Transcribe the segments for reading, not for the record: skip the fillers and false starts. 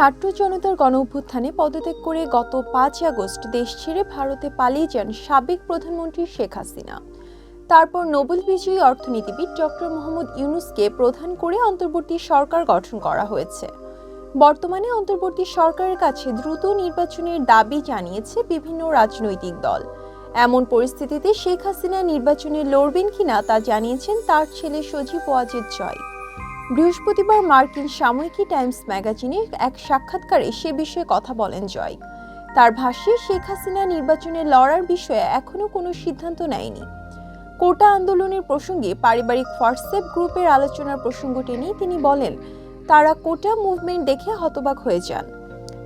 ছাত্র জনতার গণঅভ্যুত্থানে পদত্যাগ করে গত ৫ আগস্ট দেশ ছেড়ে ভারতে পালিয়ে যান সাবেক প্রধানমন্ত্রী শেখ হাসিনা। তারপর নোবেল বিজয়ী অর্থনীতিবিদ ডক্টর মোহাম্মদ ইউনূসকে প্রধান করে অন্তর্বর্তী সরকার গঠন করা হয়েছে। বর্তমানে অন্তর্বর্তী সরকারের কাছে দ্রুত নির্বাচনের দাবি জানিয়েছে বিভিন্ন রাজনৈতিক দল। এমন পরিস্থিতিতে শেখ হাসিনা নির্বাচনে লড়বেন কিনা তা জানিয়েছেন তার ছেলে সজীব ওয়াজেদ জয়। বৃহস্পতিবার মার্কিন সাময়িকী টাইমস ম্যাগাজিনে এক সাক্ষাৎকারে সে বিষয়ে কথা বলেন জয়। তার ভাষ্যে শেখ হাসিনা নির্বাচনে লড়ার বিষয়ে এখনো কোনো সিদ্ধান্ত নেয়নি। কোটা আন্দোলনের প্রসঙ্গে পারিবারিক হোয়াটসঅ্যাপ গ্রুপের আলোচনার প্রসঙ্গ টেনে তিনি বলেন, তারা কোটা মুভমেন্ট দেখে হতবাক হয়ে যান।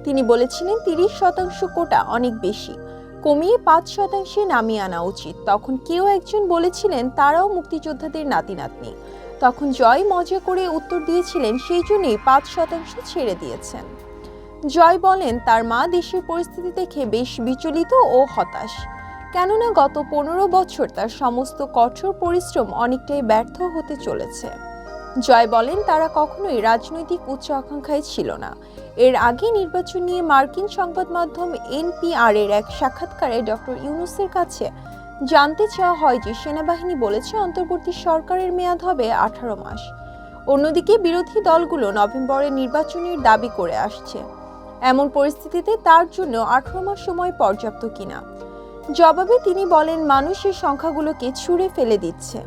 তিনি বলেছিলেন ৩০% কোটা অনেক বেশি, কমিয়ে ৫% নামিয়ে আনা উচিত। তখন কেউ একজন বলেছিলেন তারাও মুক্তিযোদ্ধাদের নাতি নাতনি। তখন জয় মজা করে উত্তর দিয়েছিলেন সেই জন্যই ৫% ছেড়ে দিয়েছেন। জয় বলেন তার মা দেশের পরিস্থিতি দেখে বেশ বিচলিত ও হতাশ, কেননা গত ১৫ বছর তার সমস্ত কঠোর পরিশ্রম অনেকটাই ব্যর্থ হতে চলেছে। জয় বলেন তারা কখনোই রাজনৈতিক উচ্চ আকাঙ্ক্ষায় ছিল না। এর আগে নির্বাচন নিয়ে মার্কিন সংবাদ মাধ্যম NPR এর এক সাক্ষাৎকারে ডক্টর ইউনূসের কাছে জানতে চাওয়া হয় যে সেনাবাহিনী বলেছে অন্তর্বর্তী সরকারের মেয়াদ হবে 18 মাস। অন্যদিকে বিরোধী দলগুলো নভেম্বরে নির্বাচনের দাবি করে আসছে। এমন পরিস্থিতিতে তার জন্য 18 মাস সময় পর্যাপ্ত কিনা। জবাবে তিনি বলেন মানুষের সংখ্যাগুলোকে ছুঁড়ে ফেলে দিচ্ছে।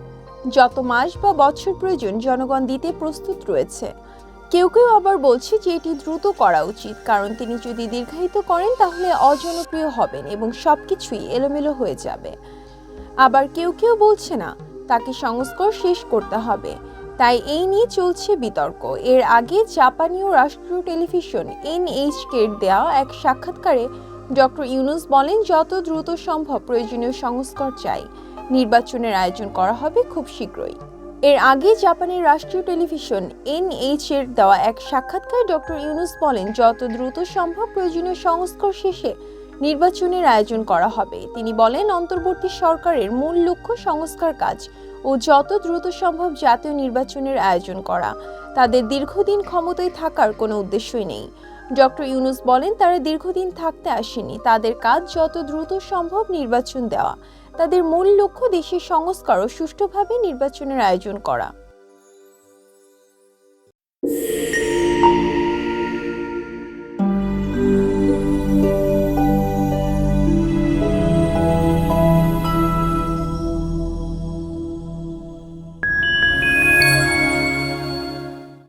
যত মাস বা বছর প্রয়োজন জনগণ দিতে প্রস্তুত রয়েছে। কেউ কেউ আবার বলছে যে এটি দ্রুত করা উচিত, কারণ তিনি যদি দীর্ঘায়িত করেন তাহলে অজনপ্রিয় হবেন এবং সবকিছুই এলোমেলো হয়ে যাবে। আবার কেউ কেউ বলছে না, তাকে সংস্কার শেষ করতে হবে। তাই এই নিয়ে চলছে বিতর্ক। এর আগে জাপানীয় রাষ্ট্রীয় টেলিভিশন NHK দেওয়া এক সাক্ষাৎকারে ডক্টর ইউনূস বলেন যত দ্রুত সম্ভব প্রয়োজনীয় সংস্কার চাই, নির্বাচনের আয়োজন করা হবে খুব শীঘ্রই। এর আগে জাপানের রাষ্ট্রীয় টেলিভিশন NHK দেওয়া এক সাক্ষাৎকারে ডক্টর ইউনূস বলেন যত দ্রুত সম্ভব প্রয়োজনীয় সংস্কার শেষে নির্বাচনের আয়োজন করা হবে। তিনি বলেন অন্তর্বর্তী সরকারের মূল লক্ষ্য সংস্কার কাজ ও যত দ্রুত সম্ভব জাতীয় নির্বাচনের আয়োজন করা। তাদের দীর্ঘদিন ক্ষমতায় থাকার কোনো উদ্দেশ্যই নেই। ডক্টর ইউনূস বলেন তারা দীর্ঘদিন থাকতে আসেনি, তাদের কাজ যত দ্রুত সম্ভব নির্বাচন দেওয়া। তাদের মূল লক্ষ্য দেশের সংস্কার ও সুষ্ঠুভাবে নির্বাচনের আয়োজন করা।